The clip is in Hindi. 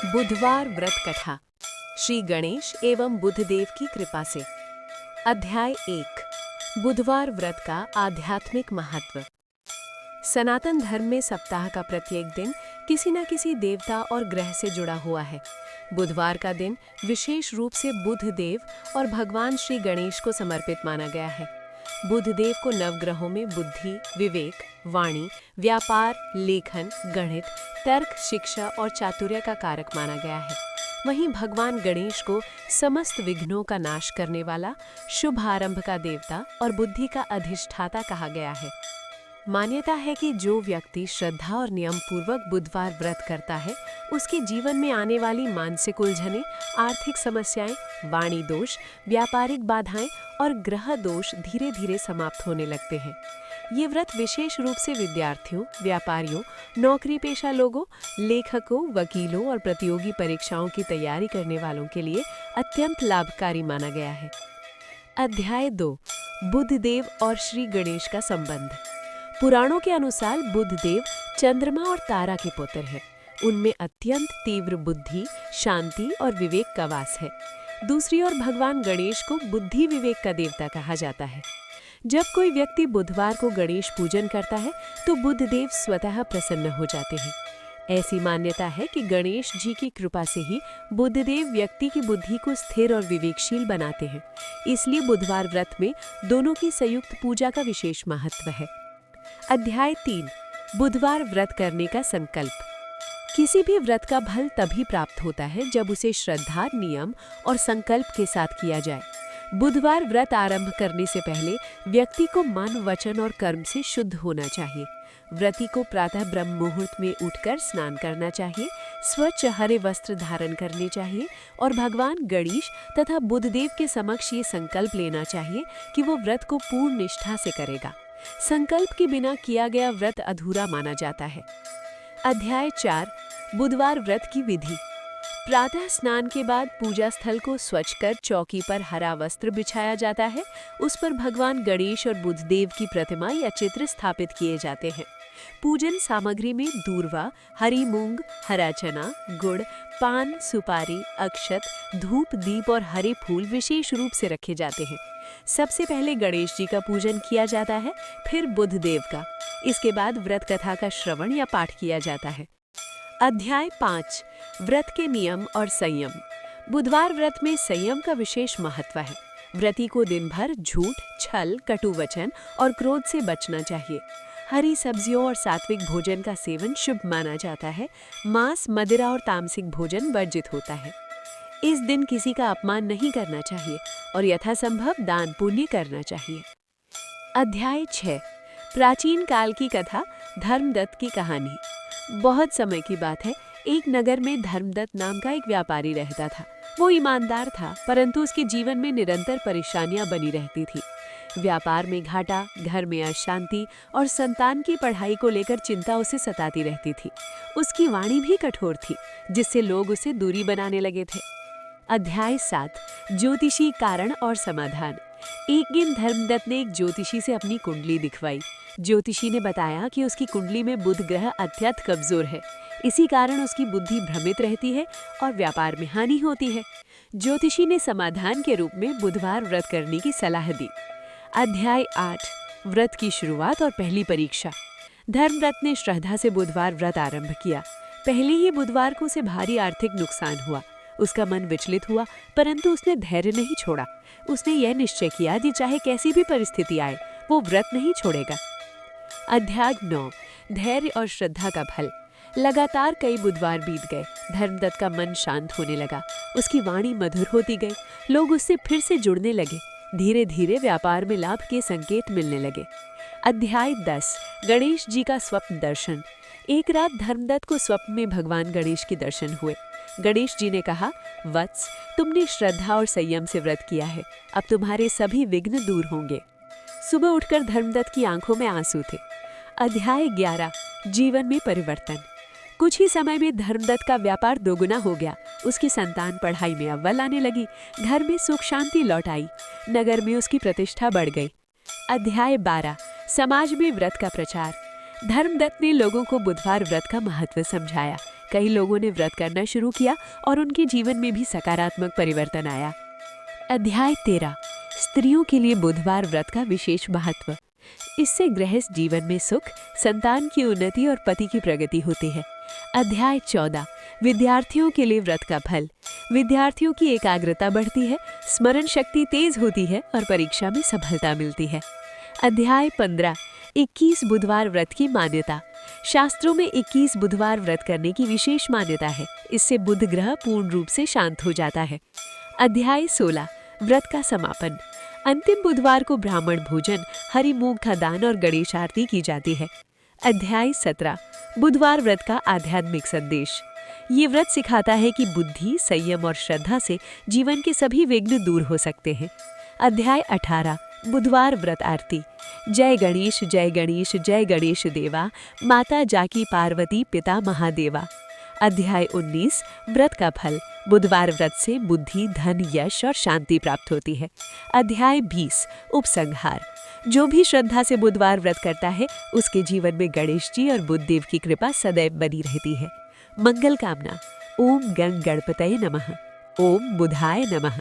बुधवार व्रत कथा श्री गणेश एवं बुधदेव की कृपा से। अध्याय 1। बुधवार व्रत का आध्यात्मिक महत्व। सनातन धर्म में सप्ताह का प्रत्येक दिन किसी न किसी देवता और ग्रह से जुड़ा हुआ है। बुधवार का दिन विशेष रूप से बुधदेव और भगवान श्री गणेश को समर्पित माना गया है। बुधदेव को नवग्रहों में बुद्धि, विवेक, वाणी, व्यापार, लेखन, गणित, तर्क, शिक्षा और चातुर्य का कारक माना गया है। वहीं भगवान गणेश को समस्त विघ्नों का नाश करने वाला, शुभ आरंभ का देवता और बुद्धि का अधिष्ठाता कहा गया है। मान्यता है कि जो व्यक्ति श्रद्धा और नियम पूर्वक बुधवार व्रत करता है, उसके जीवन में आने वाली मानसिक उलझनें, आर्थिक समस्याएं, वाणी दोष, व्यापारिक बाधाएं और ग्रह दोष धीरे धीरे समाप्त होने लगते हैं। ये व्रत विशेष रूप से विद्यार्थियों, व्यापारियों, नौकरी पेशा लोगों, लेखकों, वकीलों और प्रतियोगी परीक्षाओं की तैयारी करने वालों के लिए अत्यंत लाभकारी माना गया है। अध्याय 2। बुधदेव और श्री गणेश का संबंध। पुराणों के अनुसार बुधदेव चंद्रमा और तारा के पुत्र हैं। उनमें अत्यंत तीव्र बुद्धि, शांति और विवेक का वास है। दूसरी ओर भगवान गणेश को बुद्धि विवेक का देवता कहा जाता है। जब कोई व्यक्ति बुधवार को गणेश पूजन करता है तो बुधदेव स्वतः प्रसन्न हो जाते हैं। ऐसी मान्यता है कि गणेश जी की कृपा से ही बुधदेव व्यक्ति की बुद्धि को स्थिर और विवेकशील बनाते हैं। इसलिए बुधवार व्रत में दोनों की संयुक्त पूजा का विशेष महत्व है। अध्याय 3। बुधवार व्रत करने का संकल्प। किसी भी व्रत का फल तभी प्राप्त होता है जब उसे श्रद्धा, नियम और संकल्प के साथ किया जाए। बुधवार व्रत आरंभ करने से पहले व्यक्ति को मन, वचन और कर्म से शुद्ध होना चाहिए। व्रती को प्रातः ब्रह्म मुहूर्त में उठकर स्नान करना चाहिए, स्वच्छ हरे वस्त्र धारण करने चाहिए और भगवान गणेश तथा बुधदेव के समक्ष ये संकल्प लेना चाहिए कि वो व्रत को पूर्ण निष्ठा से करेगा। संकल्प के बिना किया गया व्रत अधूरा माना जाता है। अध्याय 4। बुधवार व्रत की विधि। प्रातः स्नान के बाद पूजा स्थल को स्वच्छ कर चौकी पर हरा वस्त्र बिछाया जाता है। उस पर भगवान गणेश और बुधदेव की प्रतिमा या चित्र स्थापित किए जाते हैं। पूजन सामग्री में दूर्वा, हरी मूंग, हरा चना, गुड़, पान, सुपारी, अक्षत, धूप, दीप और हरे फूल विशेष रूप से रखे जाते हैं। सबसे पहले गणेश जी का पूजन किया जाता है, फिर बुधदेव का। इसके बाद व्रत कथा का श्रवण या पाठ किया जाता है। अध्याय 5। व्रत के नियम और संयम। बुधवार व्रत में संयम का विशेष महत्व है। व्रती को दिन भर झूठ, छल, कटु वचन और क्रोध से बचना चाहिए। हरी सब्जियों और सात्विक भोजन का सेवन शुभ माना जाता है। मांस, मदिरा और तामसिक भोजन वर्जित होता है। इस दिन किसी का अपमान नहीं करना चाहिए और यथासंभव दान पुण्य करना चाहिए। अध्याय 6। प्राचीन काल की कथा, धर्मदत्त की कहानी। बहुत समय की बात है, एक नगर में धर्मदत्त नाम का एक व्यापारी रहता था। वो ईमानदार था, परंतु उसके जीवन में निरंतर परेशानियां बनी रहती थी। व्यापार में घाटा, घर में अशांति और संतान की पढ़ाई को लेकर चिंता उसे सताती रहती थी। उसकी वाणी भी कठोर थी, जिससे लोग उसे दूरी बनाने लगे थे। अध्याय 7। ज्योतिषी कारण और समाधान। एक दिन धर्मदत्त ने एक ज्योतिषी से अपनी कुंडली दिखवाई। ज्योतिषी ने बताया कि उसकी कुंडली में बुध ग्रह अत्यंत कमजोर है। इसी कारण उसकी बुद्धि भ्रमित रहती है और व्यापार में हानि होती है। ज्योतिषी ने समाधान के रूप में बुधवार व्रत करने की सलाह दी। अध्याय 8। व्रत की शुरुआत और पहली परीक्षा। धर्मदत्त ने श्रद्धा से बुधवार व्रत आरंभ किया। पहले ही बुधवार को उसे भारी आर्थिक नुकसान हुआ। उसका मन विचलित हुआ, परंतु उसने धैर्य नहीं छोड़ा। उसने यह निश्चय किया कि चाहे कैसी भी परिस्थिति आए, वो व्रत नहीं छोड़ेगा। अध्याय 9। धैर्य और श्रद्धा का फल। लगातार कई बुधवार बीत गए। धर्मदत्त का मन शांत होने लगा। उसकी वाणी मधुर होती गई। लोग उससे फिर से जुड़ने लगे। धीरे धीरे व्यापार में लाभ के संकेत मिलने लगे। अध्याय 10। गणेश जी का स्वप्न दर्शन। एक रात धर्मदत्त को स्वप्न में भगवान गणेश के दर्शन हुए। गणेश जी ने कहा, वत्स, तुमने श्रद्धा और संयम से व्रत किया है, अब तुम्हारे सभी विघ्न दूर होंगे। सुबह उठकर धर्मदत्त की आंखों में आंसू थे। अध्याय 11। जीवन में परिवर्तन। कुछ ही समय में धर्मदत्त का व्यापार दोगुना हो गया। उसकी संतान पढ़ाई में अव्वल आने लगी। घर में सुख शांति लौट आई। नगर में उसकी प्रतिष्ठा बढ़ गई। अध्याय 12। समाज में व्रत का प्रचार। धर्मदत्त ने लोगों को बुधवार व्रत का महत्व समझाया। कई लोगों ने व्रत करना शुरू किया और उनके जीवन में भी सकारात्मक परिवर्तन आया। अध्याय 13 स्त्रियों के लिए बुधवार व्रत का विशेष महत्व। इससे गृहस्थ जीवन में सुख, संतान की उन्नति और पति की प्रगति होती है। अध्याय 14 विद्यार्थियों के लिए व्रत का फल। विद्यार्थियों की एकाग्रता बढ़ती है, स्मरण शक्ति तेज होती है और परीक्षा में सफलता मिलती है। अध्याय 15 21 बुधवार व्रत की मान्यता। शास्त्रों में 21 बुधवार व्रत करने की विशेष मान्यता है। इससे बुध ग्रह पूर्ण रूप से शांत हो जाता है। अध्याय 16 व्रत का समापन। अंतिम बुधवार को ब्राह्मण भोजन, हरी मूंग का दान और गणेश आरती की जाती है। अध्याय 17 बुधवार व्रत का आध्यात्मिक संदेश। ये व्रत सिखाता है कि बुद्धि, संयम और श्रद्धा से जीवन के सभी विघ्न दूर हो सकते हैं। अध्याय 18 बुधवार व्रत आरती। जय गणेश जय गणेश जय गणेश देवा, माता जाकी पार्वती पिता महादेवा। अध्याय 19 व्रत का फल। बुधवार व्रत से बुद्धि, धन, यश और शांति प्राप्त होती है। अध्याय 20 उपसंहार। जो भी श्रद्धा से बुधवार व्रत करता है उसके जीवन में गणेश जी और बुधदेव की कृपा सदैव बनी रहती है। मंगल कामना। ओम गण गणपतये नमः। ओम बुधाय नमः।